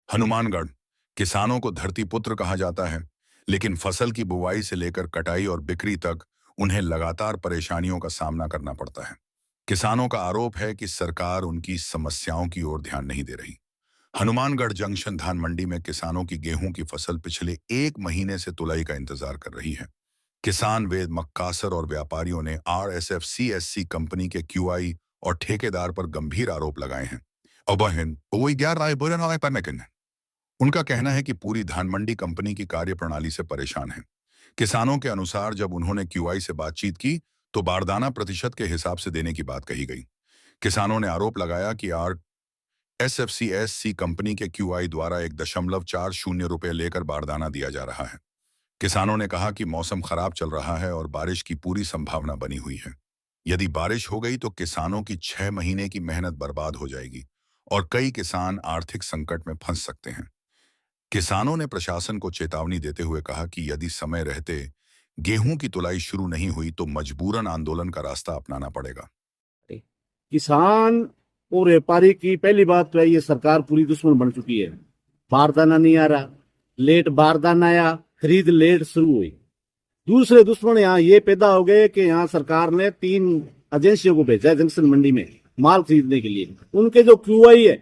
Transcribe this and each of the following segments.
हनुमानगढ़ किसानों को धरती पुत्र कहा जाता है, लेकिन फसल की बुवाई से लेकर कटाई और बिक्री तक उन्हें लगातार परेशानियों का सामना करना पड़ता है। किसानों का आरोप है कि सरकार उनकी समस्याओं की ओर ध्यान नहीं दे रही। हनुमानगढ़ जंक्शन धान मंडी में किसानों की गेहूं की फसल पिछले 1 महीने से तुलाई का इंतजार कर रही है। किसान वेद मक्कासर और व्यापारियों ने RSFCSC कंपनी के QI और ठेकेदार पर गंभीर आरोप लगाए हैं। उनका कहना है कि पूरी धान मंडी कंपनी की कार्यप्रणाली से परेशान है। किसानों के अनुसार जब उन्होंने QI से बातचीत की तो बारदाना प्रतिशत के हिसाब से देने की बात कही गई। किसानों ने आरोप लगाया कि RSFCSC कंपनी के QI द्वारा 1.40 रुपये लेकर बारदाना दिया जा रहा है। किसानों ने कहा कि मौसम खराब चल रहा है और बारिश की पूरी संभावना बनी हुई है। यदि बारिश हो गई तो किसानों की 6 महीने की मेहनत बर्बाद हो जाएगी और कई किसान आर्थिक संकट में फंस सकते हैं। किसानों ने प्रशासन को चेतावनी देते हुए कहा कि यदि समय रहते गेहूं की तुलाई शुरू नहीं हुई तो मजबूरन आंदोलन का रास्ता अपनाना पड़ेगा। किसान और व्यापारी की पहली बात तो है, ये सरकार पूरी दुश्मन बन चुकी है। बारदाना नहीं आ रहा, लेट बारदाना आया, खरीद लेट शुरू हुई। दूसरे दुश्मन यहाँ ये पैदा हो गए कि यहाँ सरकार ने 3 एजेंसियों को भेजा है जंक्शन मंडी में माल खरीदने के लिए। उनके जो QI है,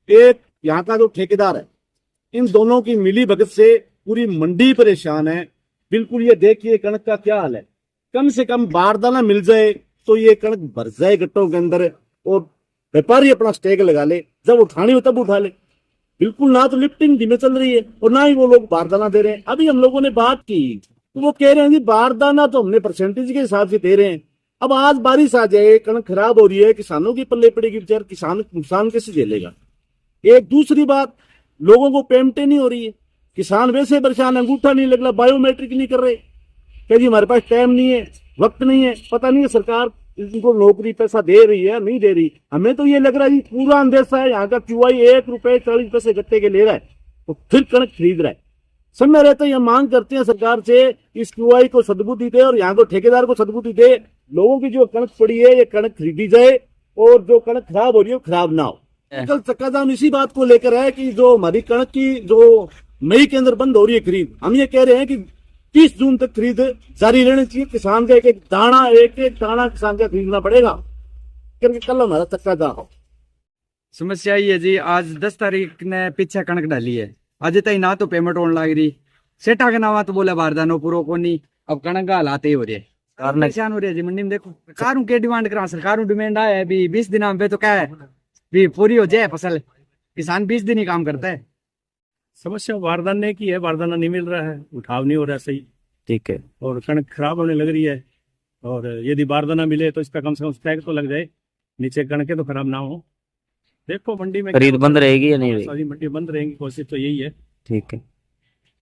एक यहाँ का जो ठेकेदार है, इन दोनों की मिली भगत से पूरी मंडी परेशान है। बिल्कुल ये देखिए कणक का क्या हाल है। कम से कम बारदाना मिल जाए तो ये कणक भर जाए गट्टों के अंदर और व्यापारी अपना स्टेक लगा ले, जब उठानी हो तब उठा ले। बिल्कुल ना तो लिफ्टिंग धीमे चल रही है और ना ही वो लोग बारदाना दे रहे हैं। अभी हम लोगों ने बात की तो वो कह रहे हैं जी बारदाना तो हमने परसेंटेज के हिसाब से दे रहे हैं। अब आज बारिश आ जाए, कणक खराब हो रही है, किसानों की पल्ले पड़ेगी, बेचार किसान नुकसान कैसे झेलेगा। एक दूसरी बात, लोगों को पेमेंटें नहीं हो रही है। किसान वैसे परेशान, अंगूठा नहीं लग रहा, बायोमेट्रिक नहीं कर रहे, कह जी हमारे पास टाइम नहीं है, वक्त नहीं है। पता नहीं है सरकार इनको नौकरी पैसा दे रही है नहीं दे रही। हमें तो ये लग रहा है जी पूरा अंदेशा है यहाँ का QI 1.40 रुपये गट्टे के ले रहा है तो फिर कणक खरीद रहा है। समय रहते ये मांग करते हैं सरकार से इस QI को सद्बुद्धि दे और यहाँ को ठेकेदार को सद्बुद्धि दे। लोगों की जो कणक पड़ी है ये कणक खरीदी जाए और जो कणक खराब हो रही है खराब ना हो। कल चक्काजाम इसी बात को लेकर है कि जो हमारी कणक की जो मई के अंदर बंद हो रही है खरीद, हम ये कह रहे हैं कि 30 जून तक खरीद जारी रहनी चाहिए। किसान का एक एक दाना किसान का खरीदना पड़ेगा, क्योंकि कल हमारा चक्काजाम हो। समस्या ये है जी, आज 10 तारीख ने पीछे कणक डाली है, अजय तक ना तो पेमेंट होने लग रही। सेठा के नाम तो बोले बारदानो पूरा को नहीं, अब कणक का हालात ही हो रही है, परेशान हो रही है जी मंडी में। देखो सरकार के डिमांड करा, सरकार डिमांड आया है 20 दिन पे तो क्या है भी पूरी हो जाए फसल। किसान 20 दिन ही काम करता है। समस्या बारदाने की है, बारदाना नहीं मिल रहा है, उठाव नहीं हो रहा सही, ठीक है, और कणक खराब होने लग रही है। और यदि बारदाना मिले तो इसका कम से कम स्टैक तो लग जाए, नीचे कणकें तो खराब ना हो। देखो मंडी में खरीद बंद रहेगी या नहीं रहेगी? सारी मंडी बंद रहेगी, कोशिश तो यही है। ठीक है।